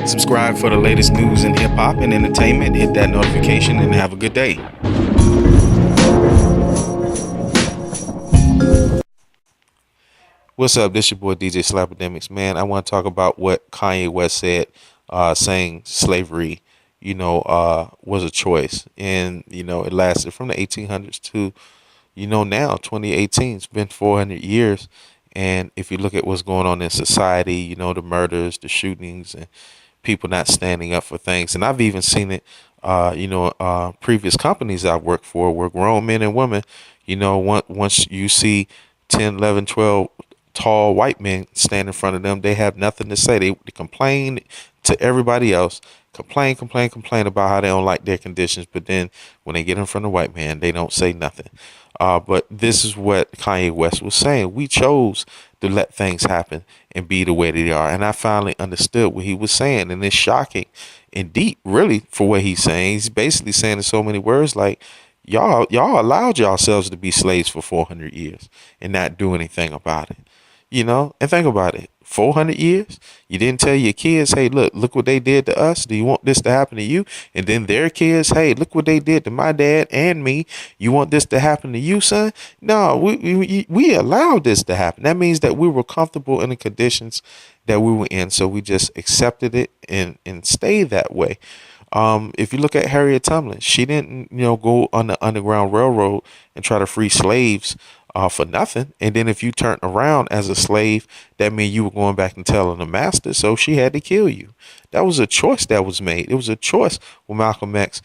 Subscribe for the latest news in hip hop and entertainment. Hit that notification and have a good day. What's up? This your boy DJ Slapidemics. Man, I want to talk about what Kanye West said, saying slavery, was a choice. And, it lasted from the 1800s to, now 2018. It's been 400 years. And if you look at what's going on in society, the murders, the shootings, and people not standing up for things. And I've even seen it, previous companies I've worked for where grown men and women, once you see 10, 11, 12 tall white men stand in front of them, they have nothing to say. They complain to everybody else, complain about how they don't like their conditions. But then when they get in front of a white man, they don't say nothing. But this is what Kanye West was saying. We chose to let things happen and be the way they are. And I finally understood what he was saying. And it's shocking and deep, really, for what he's saying. He's basically saying in so many words, like, y'all allowed yourselves to be slaves for 400 years and not do anything about it. And think about it. 400 years, you didn't tell your kids, hey, look what they did to us. Do you want this to happen to you? And then their kids, hey, look what they did to my dad and me. You want this to happen to you, son? No, we allowed this to happen. That means that we were comfortable in the conditions that we were in. So we just accepted it and stayed that way. If you look at Harriet Tubman, she didn't, go on the Underground Railroad and try to free slaves for nothing. And then if you turned around as a slave, that meant you were going back and telling the master. So she had to kill you. That was a choice that was made. It was a choice when Malcolm X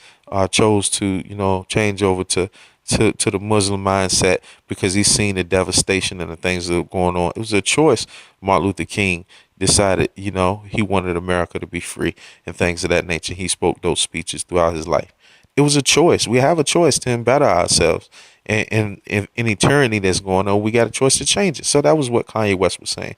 chose to, change over to the Muslim mindset because he's seen the devastation and the things that are going on. It was a choice. Martin Luther King decided, he wanted America to be free and things of that nature. He spoke those speeches throughout his life. It was a choice. We have a choice to better ourselves. And in eternity that's going on, we got a choice to change it. So that was what Kanye West was saying.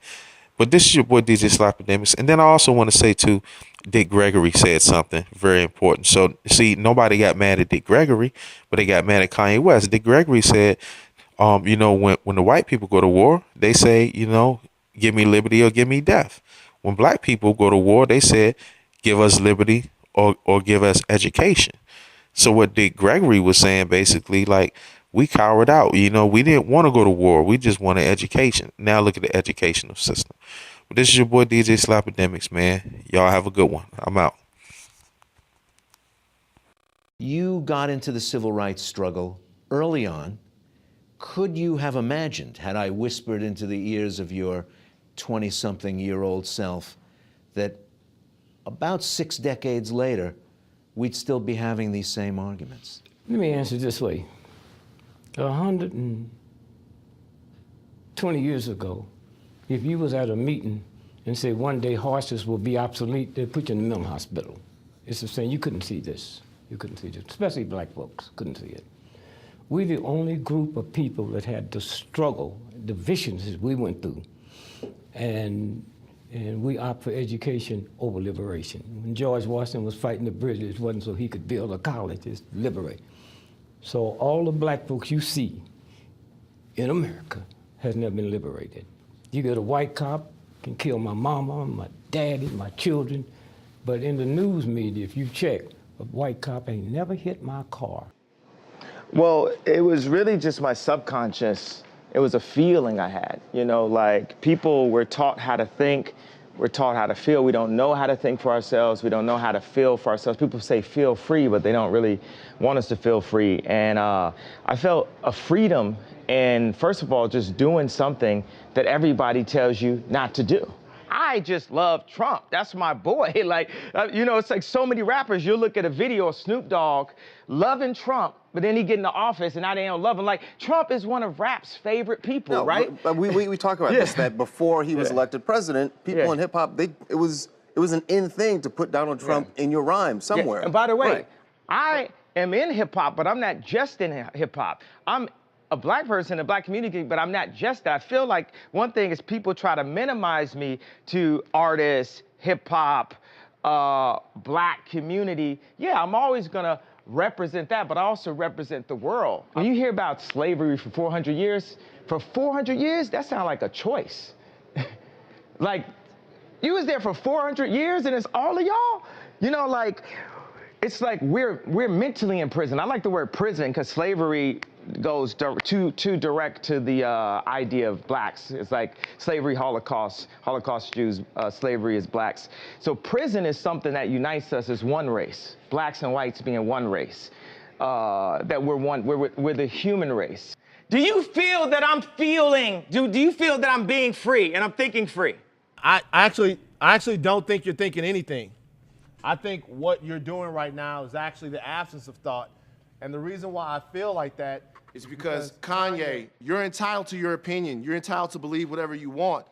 But this is your boy DJ Slapidemics. And then I also want to say too, Dick Gregory said something very important. So see, nobody got mad at Dick Gregory, but they got mad at Kanye West. Dick Gregory said, when the white people go to war, they say, give me liberty or give me death. When black people go to war, they said, give us liberty or give us education. So what Dick Gregory was saying, basically, like, we cowered out. We didn't want to go to war. We just wanted education. Now look at the educational system. But this is your boy DJ Slapidemics, man. Y'all have a good one. I'm out. You got into the civil rights struggle early on. Could you have imagined, had I whispered into the ears of your 20-something-year-old self, that about 6 decades later, we'd still be having these same arguments? Let me answer this way. 120 years ago, if you was at a meeting and said one day horses will be obsolete, they'd put you in the mental hospital. It's the same. You couldn't see this. You couldn't see this, especially black folks couldn't see it. We're the only group of people that had the struggle, the viciousness we went through, and we opt for education over liberation. When George Washington was fighting the British, it wasn't so he could build a college, it's liberate. So all the black folks you see in America has never been liberated. You get a white cop, can kill my mama, my daddy, my children, but in the news media, if you check, a white cop ain't never hit my car. Well, it was really just my subconscious. It was a feeling I had, like people were taught how to think, we're taught how to feel. We don't know how to think for ourselves. We don't know how to feel for ourselves. People say feel free, but they don't really want us to feel free. And I felt a freedom in, first of all, just doing something that everybody tells you not to do. I just love Trump. That's my boy. It's like so many rappers, you'll look at a video of Snoop Dogg loving Trump, but then he get in the office and now they don't love him. Like, Trump is one of rap's favorite people, right? But we talk about this, that before he was elected president, people in hip hop, it was an in thing to put Donald Trump in your rhyme somewhere. Yeah. And by the way, I am in hip hop, but I'm not just in hip hop. I'm a black person in the black community, but I'm not just that. I feel like one thing is people try to minimize me to artists, hip hop, black community. Yeah, I'm always gonna represent that, but I also represent the world. When you hear about slavery for 400 years, that sounds like a choice. Like, You was there for 400 years and it's all of y'all? You know, like, it's like we're mentally in prison. I like the word prison because slavery goes too direct to the idea of blacks. It's like slavery, Holocaust Jews, slavery is blacks. So prison is something that unites us as one race, blacks and whites being one race. That we're the human race. Do you feel that I'm feeling, do you feel that I'm being free and I'm thinking free? I actually don't think you're thinking anything. I think what you're doing right now is actually the absence of thought. And the reason why I feel like that is because Kanye, you're entitled to your opinion. You're entitled to believe whatever you want.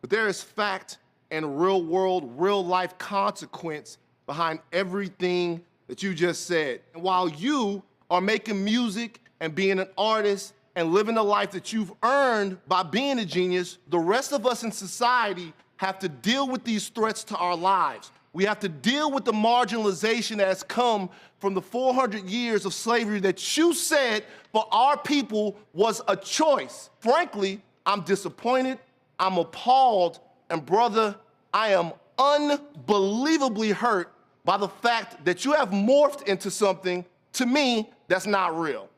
But there is fact and real world, real life consequence behind everything that you just said. And while you are making music and being an artist and living the life that you've earned by being a genius, the rest of us in society have to deal with these threats to our lives. We have to deal with the marginalization that has come from the 400 years of slavery that you said for our people was a choice. Frankly, I'm disappointed, I'm appalled, and brother, I am unbelievably hurt by the fact that you have morphed into something, to me, that's not real.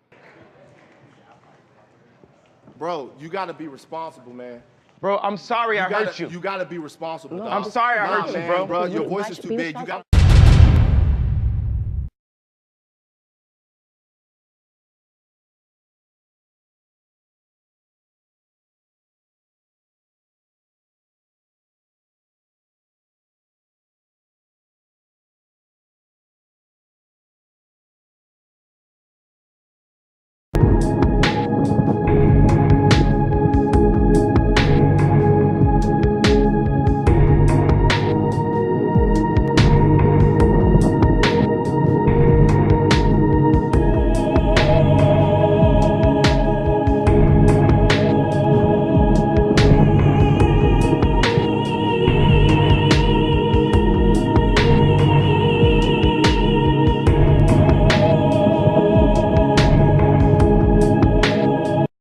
Bro, you gotta be responsible, man. Bro, I'm sorry I hurt you. You gotta be responsible, dog. I'm sorry I hurt you, bro. Bro, your voice is too big. You got.